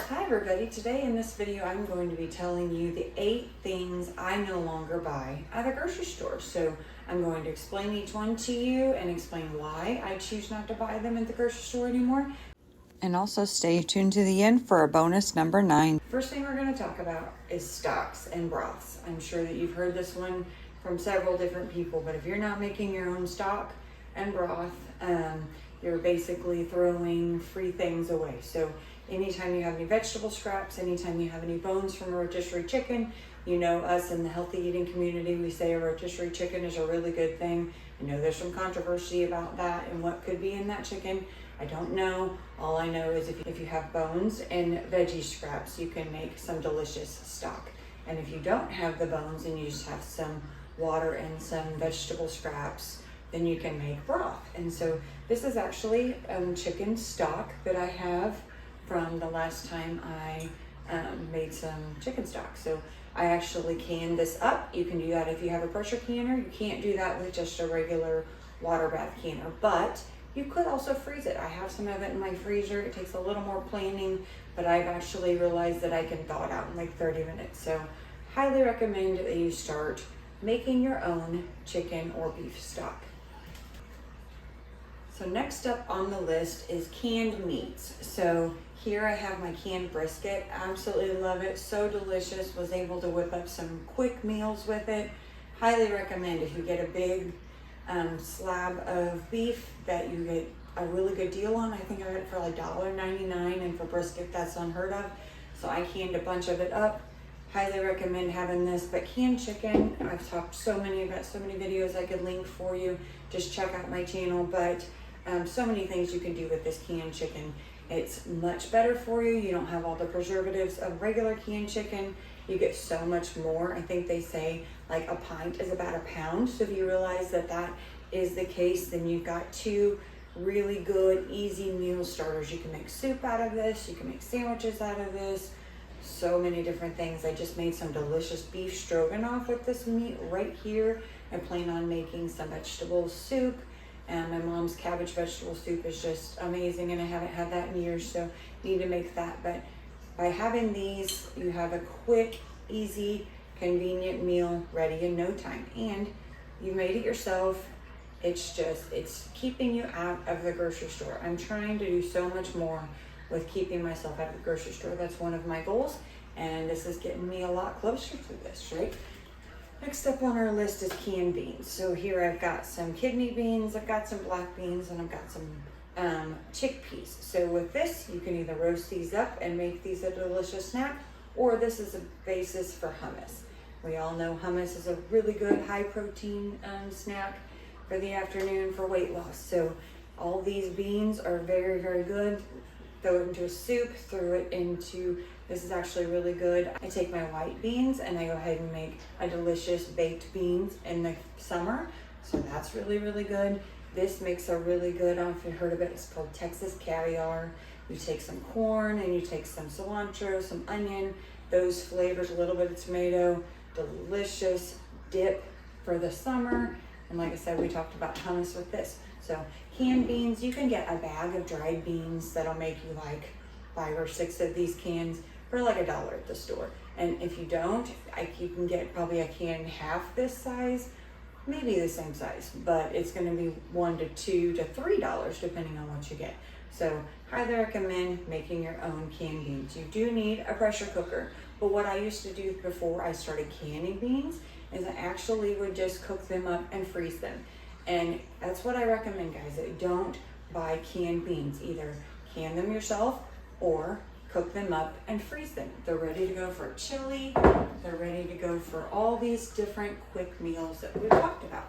Hi everybody, today in this video I'm going to be telling you the 8 things I no longer buy at the grocery store. So I'm going to explain each one to you and explain why I choose not to buy them at the grocery store anymore. And also stay tuned to the end for a bonus number 9. First thing we're going to talk about is stocks and broths. I'm sure that you've heard this one from several different people, but if you're not making your own stock and broth, you're basically throwing free things away. So anytime you have any vegetable scraps, anytime you have any bones from a rotisserie chicken, you know us in the healthy eating community, we say a rotisserie chicken is a really good thing. I know there's some controversy about that and what could be in that chicken. I don't know. All I know is if you have bones and veggie scraps, you can make some delicious stock. And if you don't have the bones and you just have some water and some vegetable scraps, then you can make broth. And so this is actually chicken stock that I have from the last time I made some chicken stock. So I actually canned this up. You can do that if you have a pressure canner. You can't do that with just a regular water bath canner, but you could also freeze it. I have some of it in my freezer. It takes a little more planning, but I've actually realized that I can thaw it out in like 30 minutes. So highly recommend that you start making your own chicken or beef stock. So next up on the list is canned meats. So here I have my canned brisket. Absolutely love it. So delicious. Was able to whip up some quick meals with it. Highly recommend if you get a big slab of beef that you get a really good deal on. I think I got it for like $1.99, and for brisket that's unheard of. So I canned a bunch of it up. Highly recommend having this. But canned chicken, I've talked so many videos I could link for you. Just check out my channel. But so many things you can do with this canned chicken. It's much better for you. You don't have all the preservatives of regular canned chicken. You get so much more. I think they say like a pint is about a pound. So if you realize that that is the case, then you've got 2 really good, easy meal starters. You can make soup out of this. You can make sandwiches out of this. So many different things. I just made some delicious beef stroganoff with this meat right here. I plan on making some vegetable soup. And my mom's cabbage vegetable soup is just amazing, and I haven't had that in years, so need to make that. But by having these, you have a quick, easy, convenient meal ready in no time. And you made it yourself. It's keeping you out of the grocery store. I'm trying to do so much more with keeping myself out of the grocery store. That's one of my goals, and this is getting me a lot closer to this, right? Next up on our list is canned beans. So here I've got some kidney beans, I've got some black beans, and I've got some chickpeas. So with this, you can either roast these up and make these a delicious snack, or this is a basis for hummus. We all know hummus is a really good high protein snack for the afternoon for weight loss. So all these beans are very, very good. Throw it into a soup, throw it into, this is actually really good. I take my white beans and I go ahead and make a delicious baked beans in the summer. So that's really, really good. This makes a really good, I don't know if you've heard of it, it's called Texas caviar. You take some corn and you take some cilantro, some onion, those flavors, a little bit of tomato, delicious dip for the summer. And like I said, we talked about hummus with this. So canned beans, you can get a bag of dried beans that'll make you like 5 or 6 of these cans for like $1 at the store. And if you don't, you can get probably a can half this size, maybe the same size, but it's going to be $1 to $2 to $3 depending on what you get. So highly recommend making your own canned beans. You do need a pressure cooker, but what I used to do before I started canning beans is I actually would just cook them up and freeze them. And that's what I recommend, guys, that you don't buy canned beans. Either can them yourself or cook them up and freeze them. They're ready to go for chili. They're ready to go for all these different quick meals that we've talked about.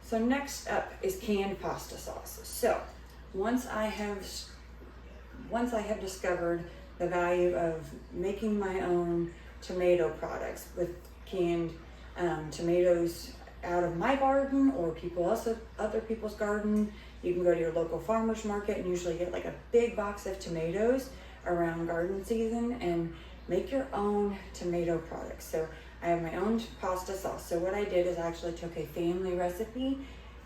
So next up is canned pasta sauce. So once I have discovered the value of making my own tomato products with canned tomatoes out of my garden or other people's garden. You can go to your local farmer's market and usually get like a big box of tomatoes around garden season and make your own tomato products. So I have my own pasta sauce. So what I did is I actually took a family recipe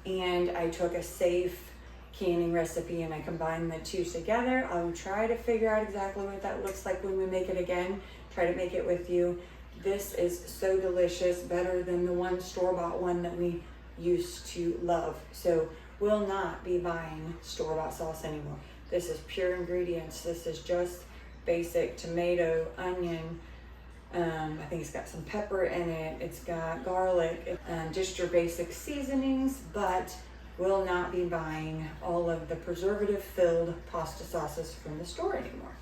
and I took a safe canning recipe and I combine the two together. I'll try to figure out exactly what that looks like when we make it again. Try to make it with you. This is so delicious, better than the one store-bought one that we used to love. So we'll not be buying store-bought sauce anymore. This is pure ingredients. This is just basic tomato, onion. I think it's got some pepper in it. It's got garlic, just your basic seasonings, but we'll not be buying all of the preservative-filled pasta sauces from the store anymore.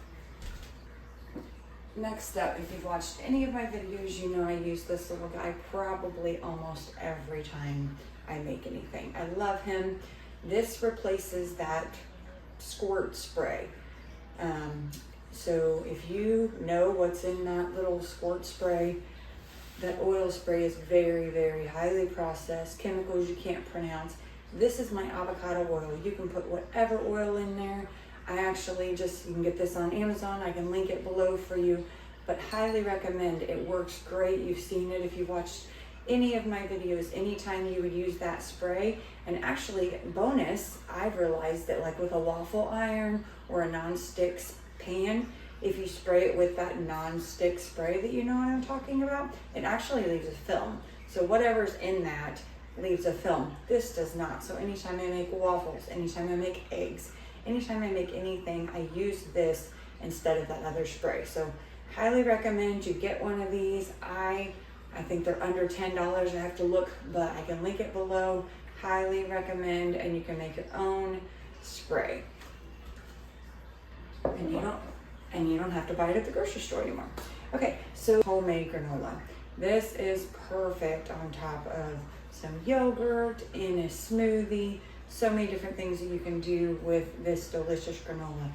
Next up, if you've watched any of my videos, you know I use this little guy probably almost every time I make anything. I love him. This replaces that squirt spray. So if you know what's in that little squirt spray, that oil spray is very, very highly processed, chemicals you can't pronounce. This is my avocado oil. You can put whatever oil in there. I actually you can get this on Amazon. I can link it below for you, but highly recommend. It works great. You've seen it if you've watched any of my videos. Anytime you would use that spray, and actually bonus, I've realized that like with a waffle iron or a non-stick pan, if you spray it with that non-stick spray that you know what I'm talking about, it actually leaves a film. So whatever's in that leaves a film. This does not. So anytime I make waffles, anytime I make eggs, anytime I make anything, I use this instead of that other spray. So highly recommend you get one of these. I think they're under $10. I have to look, but I can link it below. Highly recommend, and you can make your own spray. And you don't have to buy it at the grocery store anymore. Okay, so homemade granola. This is perfect on top of some yogurt, in a smoothie. So many different things that you can do with this delicious granola.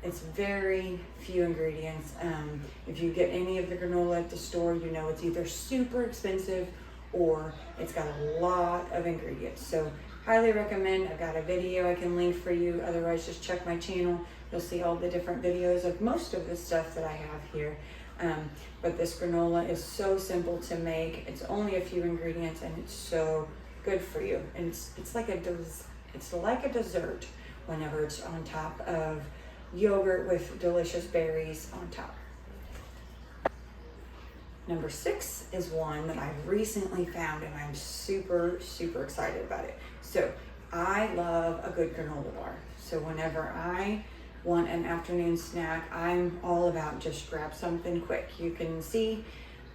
It's very few ingredients. If you get any of the granola at the store, you know it's either super expensive or it's got a lot of ingredients. So highly recommend. I've got a video I can link for you. Otherwise, just check my channel. You'll see all the different videos of most of the stuff that I have here. But this granola is so simple to make. It's only a few ingredients and it's so good for you. And it's like a dessert whenever it's on top of yogurt with delicious berries on top. Number 6 is one that I've recently found and I'm super, super excited about it. So I love a good granola bar. So whenever I want an afternoon snack, I'm all about just grab something quick. You can see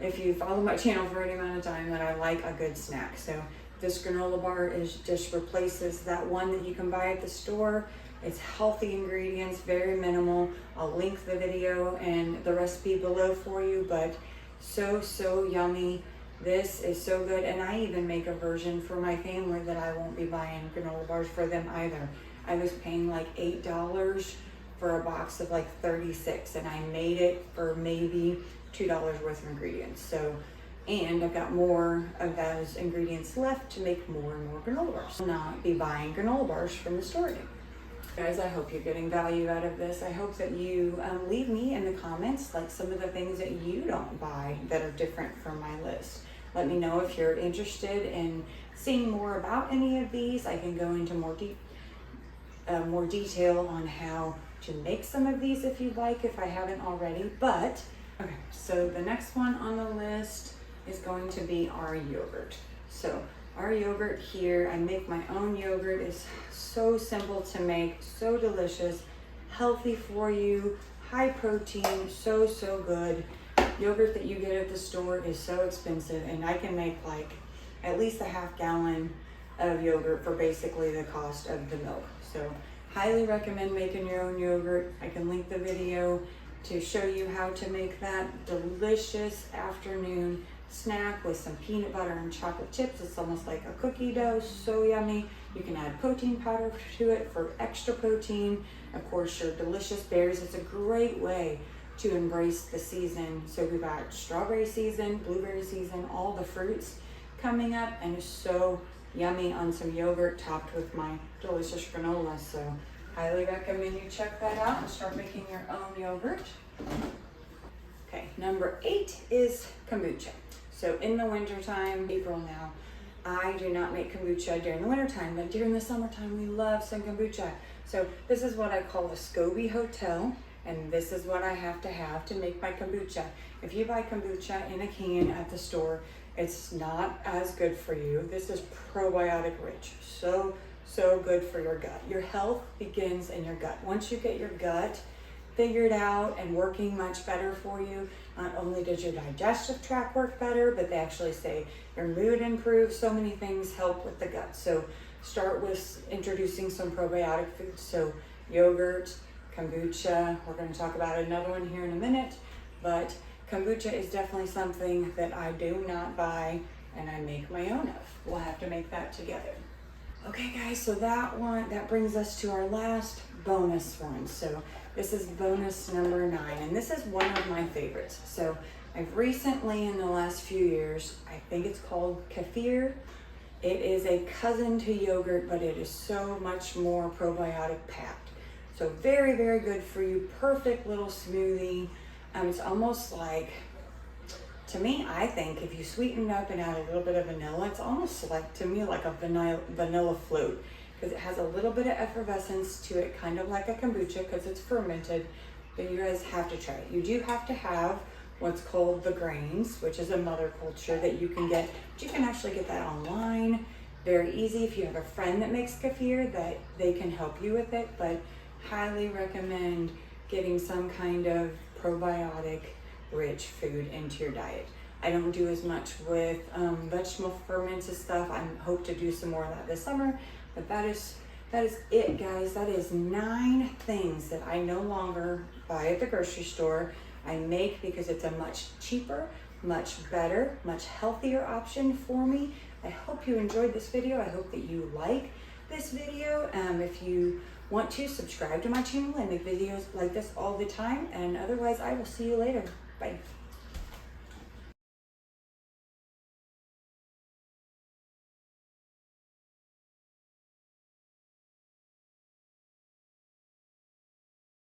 if you follow my channel for any amount of time that I like a good snack. So this granola bar just replaces that one that you can buy at the store. It's healthy ingredients, very minimal. I'll link the video and the recipe below for you, but so yummy. This is so good, and I even make a version for my family that I won't be buying granola bars for them either. I was paying like $8 for a box of like 36, and I made it for maybe $2 worth of ingredients. So, and I've got more of those ingredients left to make more and more granola bars. I'll not be buying granola bars from the store anymore. Guys, I hope you're getting value out of this. I hope that you leave me in the comments like some of the things that you don't buy that are different from my list. Let me know if you're interested in seeing more about any of these. I can go into more detail on how to make some of these if you'd like, if I haven't already. But okay, so the next one on the list is going to be our yogurt. So our yogurt here, I make my own yogurt. It's so simple to make, so delicious, healthy for you, high protein, so good. Yogurt that you get at the store is so expensive, and I can make like at least a half gallon of yogurt for basically the cost of the milk. So highly recommend making your own yogurt. I can link the video to show you how to make that delicious afternoon snack with some peanut butter and chocolate chips. It's almost like a cookie dough, so yummy. You can add protein powder to it for extra protein. Of course, your delicious berries. It's a great way to embrace the season. So we've got strawberry season, blueberry season, all the fruits coming up, and it's so yummy on some yogurt topped with my delicious granola. So highly recommend you check that out and start making your own yogurt. Okay, number 8 is kombucha. So in the wintertime, April now, I do not make kombucha during the wintertime, but during the summertime, we love some kombucha. So this is what I call a SCOBY hotel, and this is what I have to make my kombucha. If you buy kombucha in a can at the store, it's not as good for you. This is probiotic rich, so good for your gut. Your health begins in your gut. Once you get your gut figured out and working much better for you, not only does your digestive tract work better, but they actually say your mood improves. So many things help with the gut. So start with introducing some probiotic foods. So yogurt, kombucha, we're going to talk about another one here in a minute, but kombucha is definitely something that I do not buy and I make my own of. We'll have to make that together. Okay guys, so that brings us to our last bonus one. So this is bonus number 9, and this is one of my favorites. So I've recently, in the last few years, I think it's called kefir. It is a cousin to yogurt, but it is so much more probiotic packed. So very, very good for you. Perfect little smoothie. It's almost like, to me, I think if you sweeten it up and add a little bit of vanilla, it's almost like, to me, like a vanilla float, because it has a little bit of effervescence to it, kind of like a kombucha because it's fermented. But you guys have to try it. You do have to have what's called the grains, which is a mother culture that you can get. But you can actually get that online. Very easy if you have a friend that makes kefir, that they can help you with it. But highly recommend getting some kind of probiotic rich food into your diet. I don't do as much with vegetable fermented stuff. I hope to do some more of that this summer, but that is it, guys. That is 9 things that I no longer buy at the grocery store. I make because it's a much cheaper, much better, much healthier option for me. I hope you enjoyed this video. I hope that you like this video. If you want to, subscribe to my channel. I make videos like this all the time, and otherwise I will see you later. Bye.